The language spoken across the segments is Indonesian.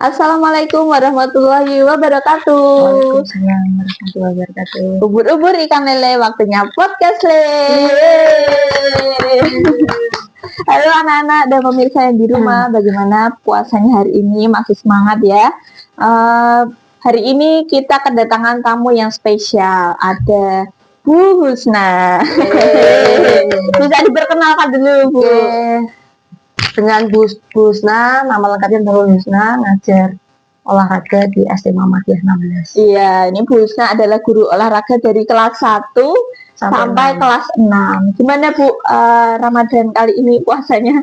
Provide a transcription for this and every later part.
Assalamualaikum warahmatullahi wabarakatuh. Waalaikumsalam warahmatullahi wabarakatuh. Ubur-ubur ikan lele, waktunya podcast le. Halo anak-anak dan pemirsa yang di rumah, bagaimana puasanya hari ini? Masih semangat ya? Hari ini kita kedatangan tamu yang spesial. Ada Bu Husna. Bisa diperkenalkan dulu, Bu. Dengan Bu Husna, nama lengkapnya Bu Husna, ngajar olahraga di SD Muhammadiyah 16. Iya, ini Bu Husna adalah guru olahraga dari kelas 1 sampai kelas 6. Gimana Bu, Ramadan kali ini puasanya?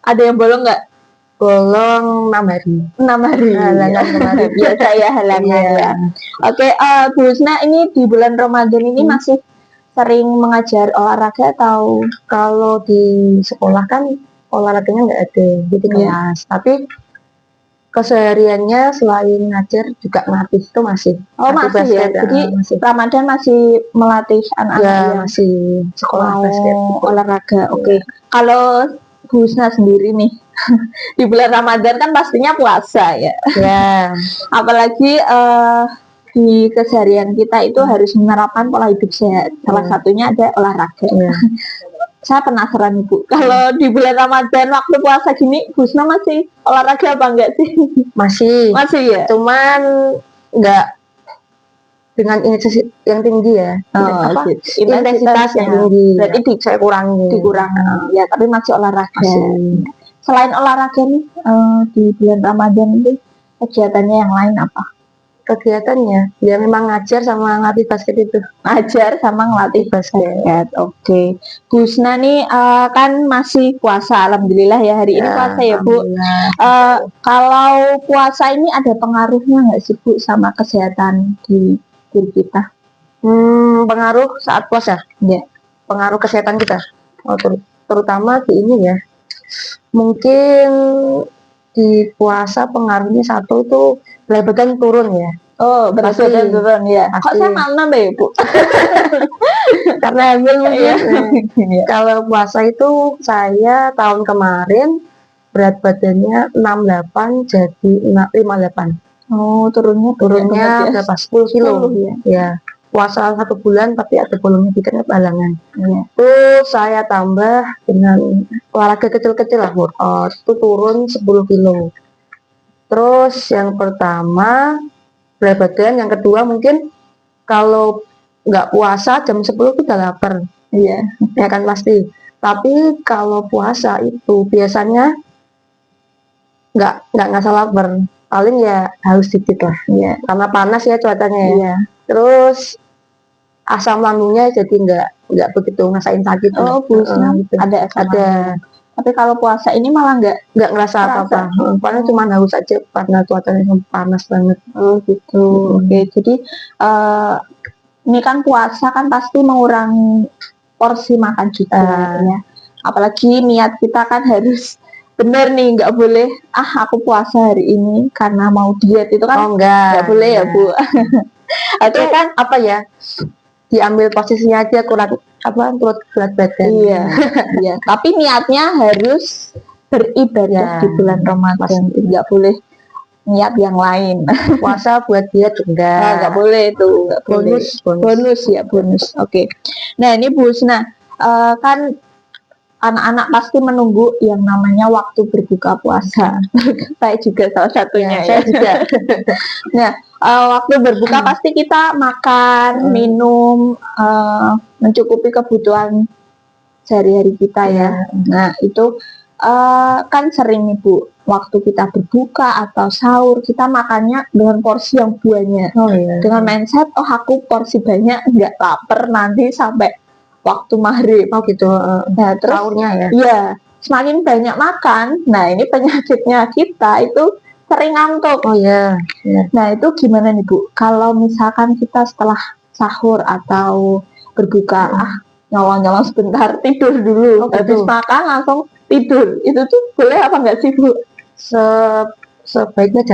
Ada yang bolong nggak? Bolong 6 hari. 6 hari. Halangan kemarin. Biasa ya halangan ya. Oke, Bu Husna ini di bulan Ramadan ini masih sering mengajar olahraga atau? Kalau di sekolah kan olahraganya nggak ada di kelas, tapi kesehariannya selain ngajar juga ngelatih itu masih. Masih basket, ya. Jadi masih. Ramadan masih melatih anak-anak ya, masih sekolah basket gitu. Olahraga. Oke. Kalau Bu Husna sendiri nih di bulan Ramadan kan pastinya puasa ya. Ya. Apalagi di keseharian kita itu harus menerapkan pola hidup sehat. Salah satunya ada olahraga. Ya. Saya penasaran Bu, kalau di bulan Ramadan waktu puasa gini, Bu Husna masih olahraga apa enggak sih? Masih ya. Cuman enggak dengan intensitas yang tinggi ya. Intensitas yang tinggi. Berarti saya dikurangi. Ya, tapi masih olahraga. Selain olahraga nih di bulan Ramadan itu kegiatannya yang lain apa? Kegiatannya ya memang ngajar sama ngelatih basket itu. Ngajar sama ngelatih basket. Oke. Bu Husna nih kan masih puasa, alhamdulillah ya hari ini puasa ya Bu. Kalau puasa ini ada pengaruhnya nggak sih Bu sama kesehatan di diri kita? Pengaruh saat puasa? Ya. Pengaruh kesehatan kita. Terutama di ini ya. Mungkin di puasa pengaruhnya satu tuh berat badan turun ya. Berat badan turun ya. Kok saya malah nambah ya Bu? Karena hamil mungkin. Kalau puasa itu saya tahun kemarin berat badannya 68 jadi 58. Turunnya berapa? 10 kilo ya. Puasa 1 bulan tapi ada bolongnya dikit halangan. Terus saya tambah dengan olahraga kecil-kecil lah, workout itu turun 10 kilo. Terus yang pertama berat badan, yang kedua mungkin kalau nggak puasa jam 10 itu udah lapar. Iya. Ya kan pasti. Tapi kalau puasa itu biasanya nggak ngerasa lapar. Paling ya haus dikit lah. Iya. Karena panas ya cuacanya ya. Iya. Terus asam lambungnya jadi nggak begitu ngerasain sakit. Bu Husna ada. Tapi kalau puasa ini malah nggak ngerasa apa-apa. Paling cuma haus aja karena cuacanya panas banget. Gitu. Oke, jadi ini kan puasa kan pasti mengurangi porsi makan juga ya. Apalagi niat kita kan harus benar nih, nggak boleh aku puasa hari ini karena mau diet itu kan nggak boleh ya Bu. Itu kan apa ya? Diambil posisinya aja kurang turut berat badan. Iya. Tapi niatnya harus beribadah di bulan Ramadan. Nggak boleh niat yang lain. Puasa buat diet nggak boleh itu. Bonus. Oke. Nah ini Bu Husna, kan anak-anak pasti menunggu yang namanya waktu berbuka puasa. Saya juga salah satunya ya. Saya juga. Nah, waktu berbuka pasti kita makan, minum, mencukupi kebutuhan sehari-hari kita ya. Nah, itu kan sering nih Bu, waktu kita berbuka atau sahur, kita makannya dengan porsi yang banyak. Dengan mindset, aku porsi banyak, nggak lapar nanti sampai waktu maghrib. Gitu. Nah, terus sahurnya ya. Iya, semakin banyak makan. Nah, ini penyakitnya kita itu sering ngantuk. Nah, itu gimana nih Bu? Kalau misalkan kita setelah sahur atau berbuka, nyolong-nyolong sebentar, tidur dulu. Habis makan langsung tidur. Itu tuh boleh apa enggak sih Bu? Sebaiknya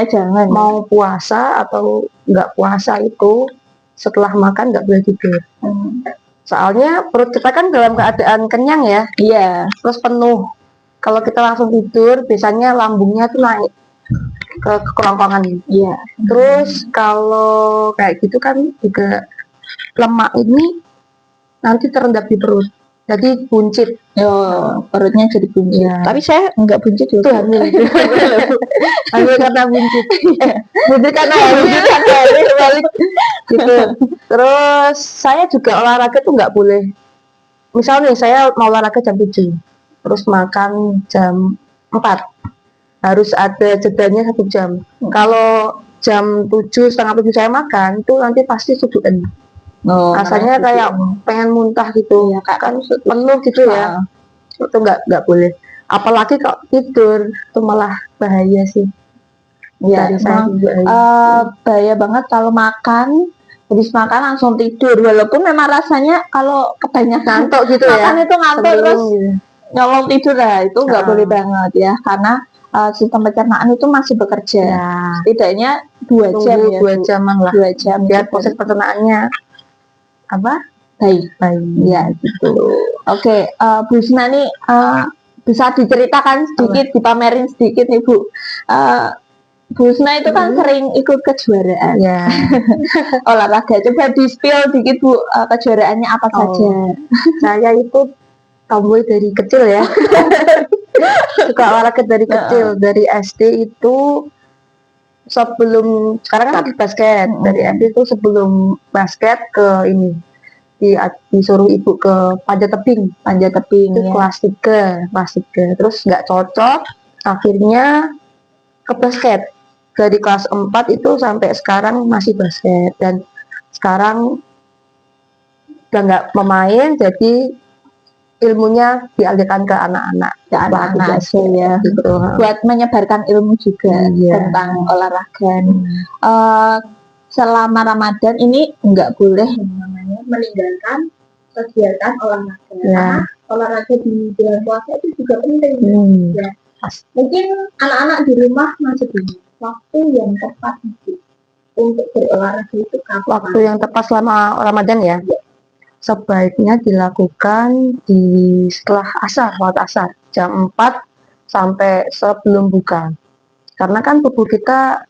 jangan. Mau puasa atau nggak puasa itu setelah makan nggak boleh tidur. Soalnya perut kita kan dalam keadaan kenyang ya. Iya. Terus penuh. Kalau kita langsung tidur, biasanya lambungnya tuh naik. ke kerongkongan. Iya. Terus kalau kayak gitu kan juga lemak ini nanti terendap di perut, jadi buncit. Perutnya jadi buncit. Iya. Tapi saya enggak buncit Itu loh. hamil. Hamil karena buncit. Buncit karena hamil balik gitu. Terus saya juga olahraga tuh nggak boleh. Misalnya saya mau olahraga jam 7, terus makan jam 4, harus ada jedanya 1 jam. Kalau jam 7, setengah 7 saya makan, itu nanti pasti sudukan. Rasanya kayak pengen muntah gitu, ya, kan penuh gitu ya. Itu nggak boleh. Apalagi kalau tidur itu malah bahaya sih. Ya, Dari saya emang, bahaya. bahaya banget kalau makan, habis makan langsung tidur. Walaupun memang rasanya kalau kebanyakan Ngantuk gitu ya. makan itu ngantuk Sebelum terus gitu. nyolong tidur lah, itu nggak boleh banget ya, karena sistem pencernaan itu masih bekerja. Ya, Setidaknya 2 jam tunggu ya, 2 jaman lah. 2 jam Biar itu proses pencernaannya apa? baik. Ya gitu. Oke, Bu Sina nih bisa diceritakan sedikit, dipamerin sedikit nih Bu. Bu Sina itu kan sering ikut kejuaraan Ya. olahraga. Coba di spill dikit Bu, kejuaraannya apa saja? Saya itu tomboy dari kecil ya. Suka olahraga dari kecil, dari SD itu. Sebelum sekarang kan basket, dari SD itu sebelum basket ke ini disuruh ibu ke panjat tebing itu Ya. kelas 3, terus nggak cocok, akhirnya ke basket. Dari kelas 4 itu sampai sekarang masih basket, dan sekarang udah nggak memain, jadi ilmunya dialihkan ke anak-anak Aja ya, gitu. buat menyebarkan ilmu juga tentang olahraga. Selama Ramadan ini nggak boleh namanya meninggalkan kegiatan olahraga. Karena olahraga di bulan puasa itu juga penting. Ya. Mungkin anak-anak di rumah masih bingung waktu yang tepat untuk berolahraga itu kapan? Waktu yang tepat selama Ramadan ya. Sebaiknya dilakukan setelah asar, waktu asar, jam 4 sampai sebelum buka. Karena kan tubuh kita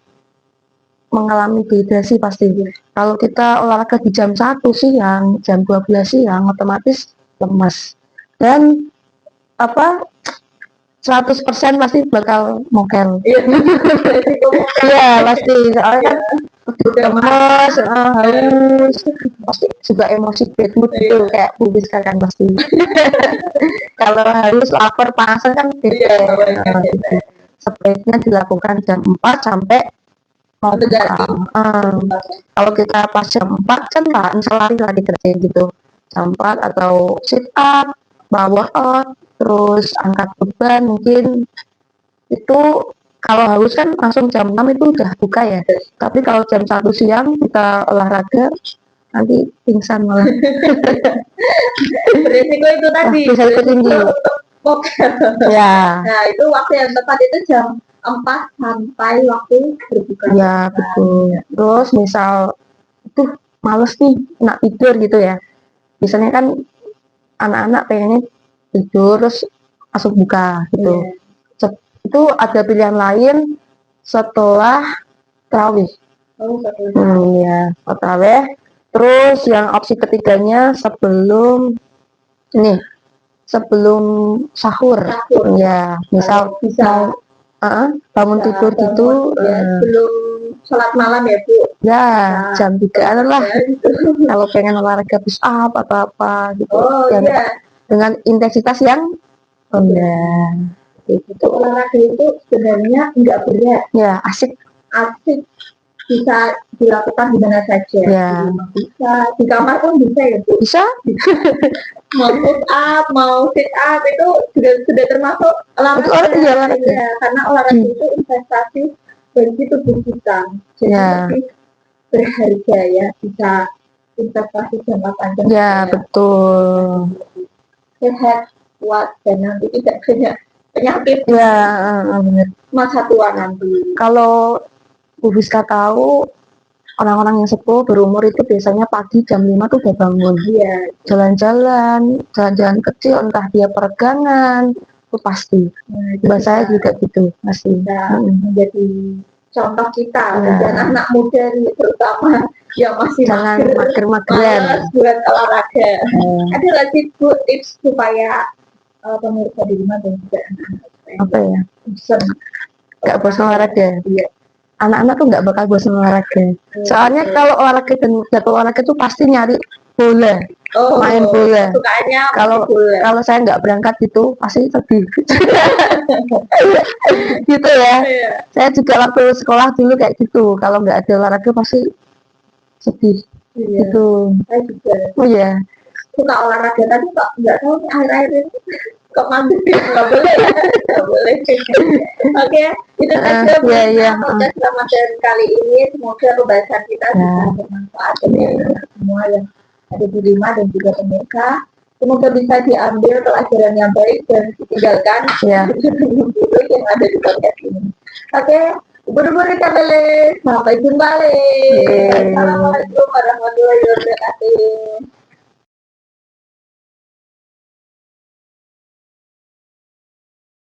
mengalami dehidrasi pasti. Kalau kita olahraga di jam 1 siang, jam 12 siang, otomatis lemas. Dan 100% pasti bakal mokel. Iya, pasti. Soalnya kan lemas, haus, pasti juga emosi bad mood gitu, kayak bubis kan pasti. Kalau haus, lapar, panas kan beda. Sebaiknya dilakukan jam 4 sampai mau buka. Kalau kita pas jam 4 kan lah, lari kerja gitu. Jam 4 atau sit up, bawa out, terus angkat beban mungkin. Itu kalau haus kan langsung jam 6 itu udah buka ya. Tapi kalau jam 1 siang kita olahraga, nanti pingsan malah. Beresiko itu tadi. Beresiko tinggi. Ya. Nah, itu waktu yang tepat itu jam 4 sampai waktu berbuka. Ya, betul. Terus misal itu males nih nak tidur gitu ya. Biasanya kan anak-anak pengennya tidur terus langsung buka gitu. Itu ada pilihan lain setelah tarawih. Ya, tarawih. Terus yang opsi ketiganya sebelum sahur. Ya, misal bisa bangun tidur gitu. Sebelum sholat malam ya Bu. Ya, jam 3 lah. Kalau pengen olahraga push up atau apa gitu. Dengan intensitas yang rendah. Gitu. Olahraga itu sebenarnya nggak berat. Ya, asik. Bisa dilakukan di mana saja. Ya. Bisa di kamar pun bisa ya Bu. Bisa. Mau push up, mau sit up itu sudah termasuk olahraga. Ya, karena olahraga itu investasi bagi tubuh kita. Jadi lebih berharga ya, bisa investasi jangka panjang. Ya, betul. Sehat, kuat, dan nanti tidak banyak penyakit. Ya, benar. Masa tua nanti. Kalau Bu Fiska tahu, orang-orang yang sepuh berumur itu biasanya pagi jam 5 tuh udah bangun. Jalan-jalan kecil, entah dia peregangan, itu pasti. Nah, itu Mbak saya juga gitu pasti. bisa menjadi contoh kita Ya. dan anak muda nih, terutama yang masih Jangan mager, mager-mageran. malas buat olahraga. Eh, Ada lagi tips supaya pemirsa di rumah dan juga anak-anak supaya apa ya? bosan Nggak bosan olahraga. Iya. Anak-anak tuh nggak bakal bosan olahraga. Soalnya Betul. kalau olahraga dan jadwal olahraga tuh pasti nyari bola, main bola. Sukanya Kalau main bola. kalau saya nggak berangkat gitu pasti sedih. Gitu ya. Iya. Saya juga waktu sekolah dulu kayak gitu. Kalau nggak ada olahraga pasti sedih. Iya. Gitu. Saya juga Oh iya. suka olahraga tapi kok nggak tahu nih akhir-akhir ini kok mager nggak boleh ya nggak boleh. Oke, itu saja Iya. podcast Ramadan kali ini. Semoga pembahasan kita bisa bermanfaat bagi semua yang ada di rumah dan juga pemirsa. Semoga bisa diambil pelajaran yang baik dan ditinggalkan buruk yang ada di podcast ini. Oke, buru-buru kita balik. Sampai jumpa lagi. Assalamualaikum warahmatullahi wabarakatuh.